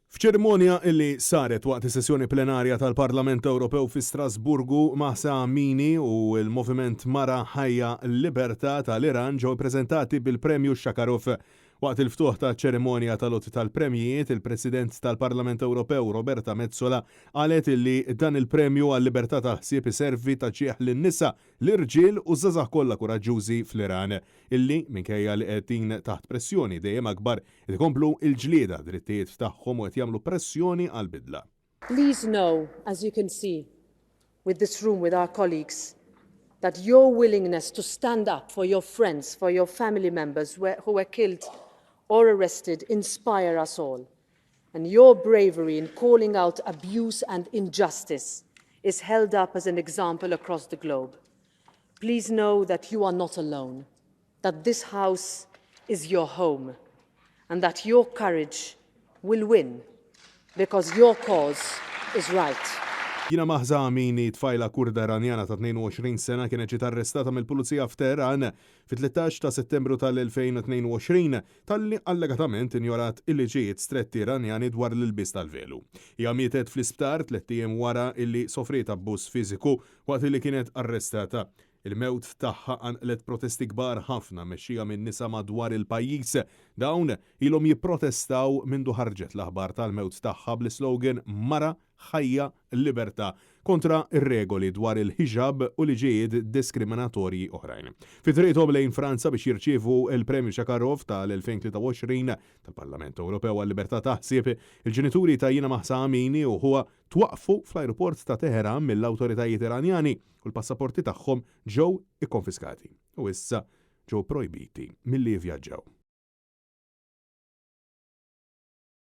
F'ċerimonja illi saret waqt is-sessjoni plenarja tal-Parlament Ewropew fi Strasburgu, Mahsa Amini u l-Moviment Mara Ħajja Libertà tal-Iran ġew ippreżentati bil-Premju Sakharov. Waqt il-ftuħ ta' ċerimonja tal-loti tal-premjiet, il-President tal-Parlament Ewropew Roberta Metsola qalet illi dan il-premju għal-libertà ta' ħsieb iservi ta' ċieħ lin-nisa, l-irġiel u żgħażagħ kollha kuraġġużi fl-Iran, illi minkejja li qegħdin taħt pressjoni dejjem akbar ikomplu l-ġlieda drittijiet tagħhom u qed jagħmlu pressjoni għall-bidla. Please know, as you can see with this room, with our colleagues, that your willingness to stand up for your friends, for your family members who were killed or arrested inspire us all. And your bravery in calling out abuse and injustice is held up as an example across the globe. Please know that you are not alone, that this house is your home, and that your courage will win because your cause is right. Jina Mahsa Amini, tfajla kurda Iranjana ta' 22 sena, kienet ġiet arrestata mill-Pulizija f'Teheran fit-13 ta' Settembru tal-2022 talli allegatament injorat il-liġijiet stretti Iranjani dwar l-ilbis tal-velu. Hija mietet fl-isptar 3 ijiem wara illi sofriet abbuż fiżiku waqt li kienet arrestata. Il-mewt tagħha għanqlet protesti kbar ħafna mexxija minn nisa madwar il-pajjiż. Dawn ilhom jipprotestaw mindu ħarġet l-aħbar tal-mewt tagħha bl-slogan Mara Ħajja Libertà kontra ir-regoli dwar il-ħiġab u liġijiet diskriminatorji oħrajn. Fitriqthom lejn Franza biex jirċievu il-Premju Sakharov tal-2023 tal-Parlament Ewropew għal-Libertà ta' ħsieb, il-ġenituri ta' Jina Mahsa Amini u huwa twaqfu fl-ajruport ta' Teheran mill-awtoritajiet Iranjani u l-passaporti tagħhom ġew ikkonfiskati u issa ġew projbiti milli jivvjaġġaw.